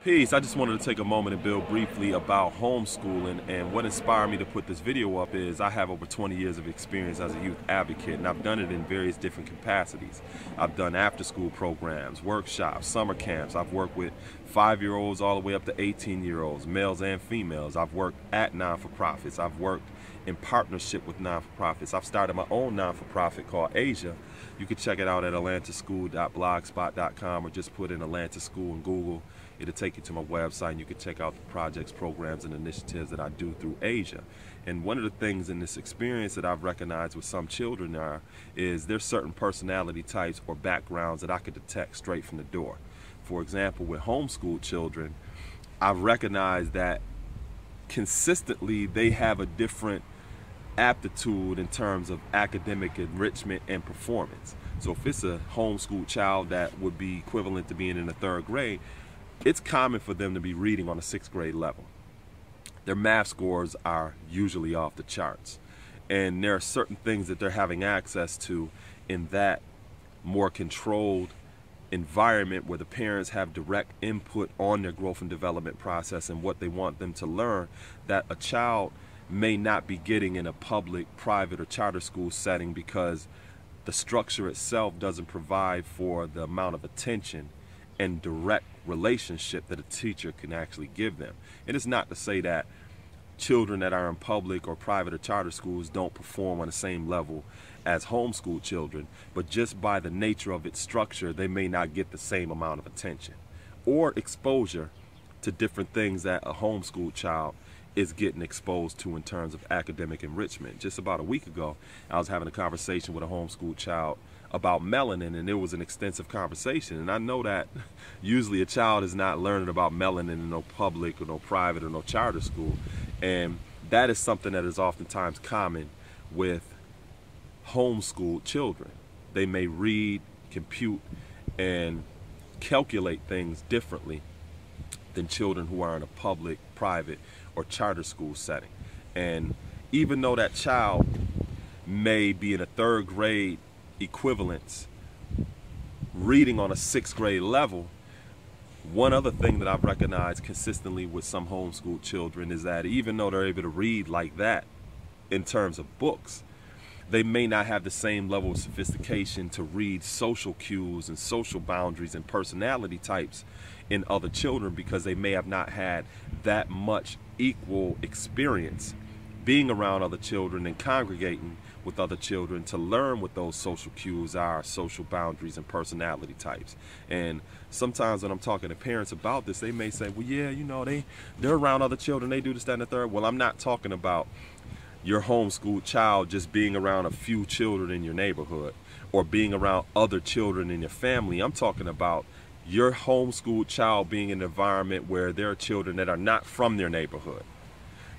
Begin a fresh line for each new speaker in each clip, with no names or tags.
Peace. I just wanted to take a moment and build briefly about homeschooling, and what inspired me to put this video up is I have over 20 years of experience as a youth advocate, and I've done it in various different capacities. I've done after-school programs, workshops, summer camps. I've worked with 5-year-olds all the way up to 18-year-olds, males and females. I've worked at non-for-profits. I've worked in partnership with non-for-profits. I've started my own non-for-profit called Asia. You can check it out at atlantischool.blogspot.com, or just put in Atlantis School in Google. It'll take you to my website, and you can check out the projects, programs, and initiatives that I do through Asia. And one of the things in this experience that I've recognized with some children is there's certain personality types or backgrounds that I could detect straight from the door. For example, with homeschooled children, I've recognized that consistently they have a different aptitude in terms of academic enrichment and performance. So if it's a homeschooled child that would be equivalent to being in the 3rd grade, it's common for them to be reading on a 6th grade level. Their math scores are usually off the charts, and there are certain things that they're having access to in that more controlled environment where the parents have direct input on their growth and development process and what they want them to learn, that a child may not be getting in a public, private, or charter school setting, because the structure itself doesn't provide for the amount of attention and direct relationship that a teacher can actually give them. And it's not to say that children that are in public or private or charter schools don't perform on the same level as homeschool children, but just by the nature of its structure, they may not get the same amount of attention or exposure to different things that a homeschool child is getting exposed to in terms of academic enrichment. Just about a week ago, I was having a conversation with a homeschool child about melanin, and it was an extensive conversation. And I know that usually a child is not learning about melanin in no public or no private or no charter school, and that is something that is oftentimes common with homeschooled children. They may read, compute, and calculate things differently than children who are in a public, private, or charter school setting. And even though that child may be in a 3rd grade equivalence reading on a 6th grade level, one other thing that I've recognized consistently with some homeschooled children is that even though they're able to read like that in terms of books, they may not have the same level of sophistication to read social cues and social boundaries and personality types in other children, because they may have not had that much equal experience being around other children and congregating with other children to learn what those social cues are, social boundaries, and personality types. And sometimes when I'm talking to parents about this, they may say, well, yeah, you know, they're around other children, they do this, that, and the third. Well, I'm not talking about your homeschooled child just being around a few children in your neighborhood or being around other children in your family. I'm talking about your homeschooled child being in an environment where there are children that are not from their neighborhood,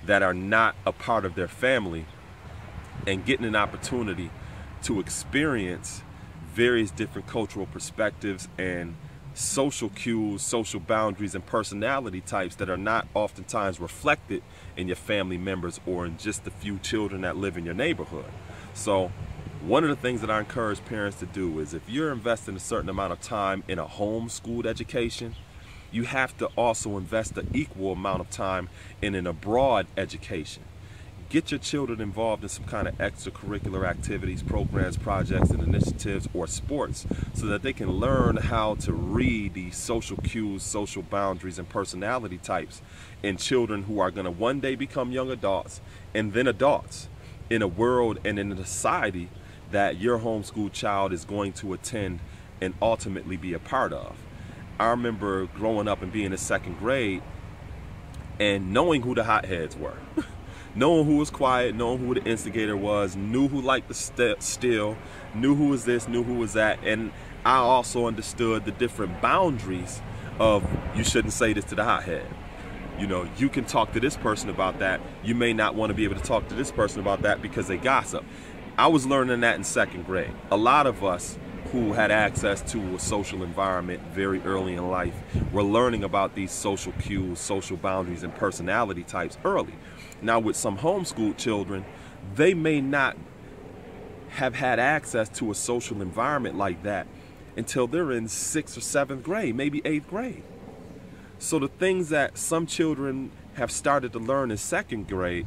that are not a part of their family, and getting an opportunity to experience various different cultural perspectives and social cues, social boundaries, and personality types that are not oftentimes reflected in your family members or in just the few children that live in your neighborhood. So one of the things that I encourage parents to do is, if you're investing a certain amount of time in a homeschooled education, you have to also invest an equal amount of time in an abroad education. Get your children involved in some kind of extracurricular activities, programs, projects, and initiatives, or sports, so that they can learn how to read these social cues, social boundaries, and personality types in children who are going to one day become young adults and then adults in a world and in a society that your homeschool child is going to attend and ultimately be a part of. I remember growing up and being in 2nd grade and knowing who the hotheads were. Knowing who was quiet, knowing who the instigator was, knew who liked to steal, knew who was this, knew who was that. And I also understood the different boundaries of, you shouldn't say this to the hothead. You know, you can talk to this person about that. You may not want to be able to talk to this person about that because they gossip. I was learning that in 2nd grade. A lot of us who had access to a social environment very early in life were learning about these social cues, social boundaries, and personality types early. Now with some homeschooled children, they may not have had access to a social environment like that until they're in 6th or 7th grade, maybe 8th grade. So the things that some children have started to learn in 2nd grade,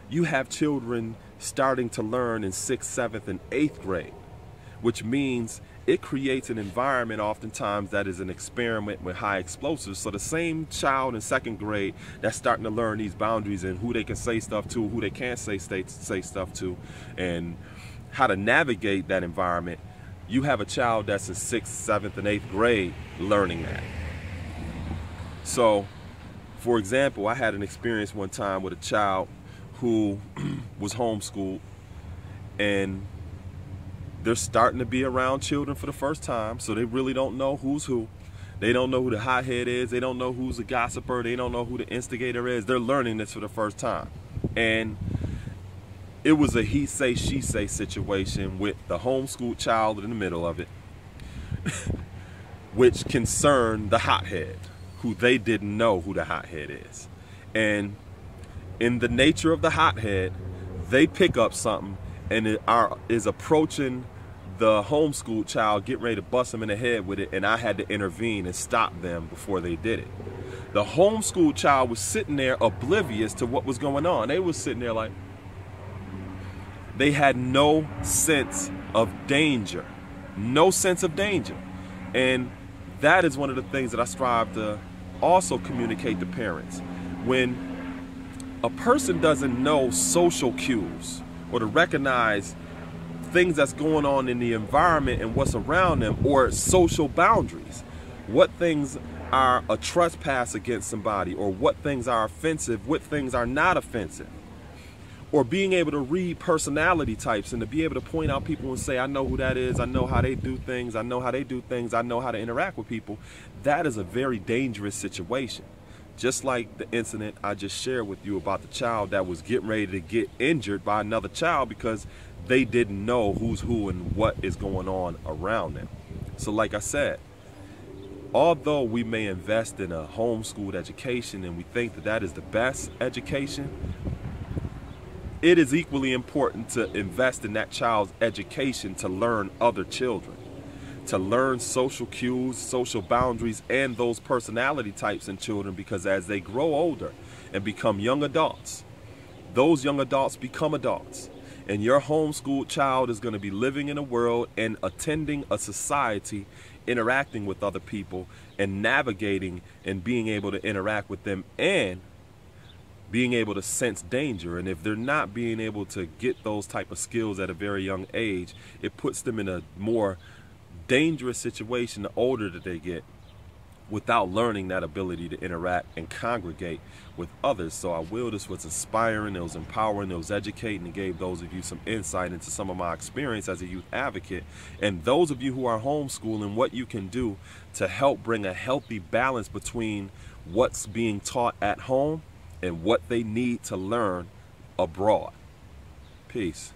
you have children starting to learn in 6th, 7th, and 8th grade, which means it creates an environment oftentimes that is an experiment with high explosives. So the same child in 2nd grade that's starting to learn these boundaries and who they can say stuff to, who they can't say stuff to, and how to navigate that environment, you have a child that's in 6th, 7th, and 8th grade learning that. So, for example, I had an experience one time with a child who was homeschooled, and they're starting to be around children for the first time, so they really don't know who's who. They don't know who the hothead is. They don't know who's the gossiper. They don't know who the instigator is. They're learning this for the first time. And it was a he say, she say situation with the homeschooled child in the middle of it, which concerned the hothead, who they didn't know who the hothead is. And in the nature of the hothead, they pick up something and is approaching the homeschooled child, getting ready to bust them in the head with it, and I had to intervene and stop them before they did it. The homeschooled child was sitting there oblivious to what was going on. They was sitting there like, they had no sense of danger. No sense of danger. And that is one of the things that I strive to also communicate to parents. When a person doesn't know social cues or to recognize things that's going on in the environment and what's around them, or social boundaries, what things are a trespass against somebody, or what things are offensive, what things are not offensive, or being able to read personality types and to be able to point out people and say, I know who that is, I know how they do things, I know how they do things, I know how to interact with people, that is a very dangerous situation. Just like the incident I just shared with you about the child that was getting ready to get injured by another child because they didn't know who's who and what is going on around them. So like I said, although we may invest in a homeschooled education and we think that that is the best education, it is equally important to invest in that child's education to learn other children, to learn social cues, social boundaries, and those personality types in children, because as they grow older and become young adults, those young adults become adults. And your homeschooled child is going to be living in a world and attending a society, interacting with other people and navigating and being able to interact with them and being able to sense danger. And if they're not being able to get those type of skills at a very young age, it puts them in a more dangerous situation the older that they get, without learning that ability to interact and congregate with others. So I will, this was inspiring, it was empowering, it was educating, and gave those of you some insight into some of my experience as a youth advocate. And those of you who are homeschooling, what you can do to help bring a healthy balance between what's being taught at home and what they need to learn abroad. Peace.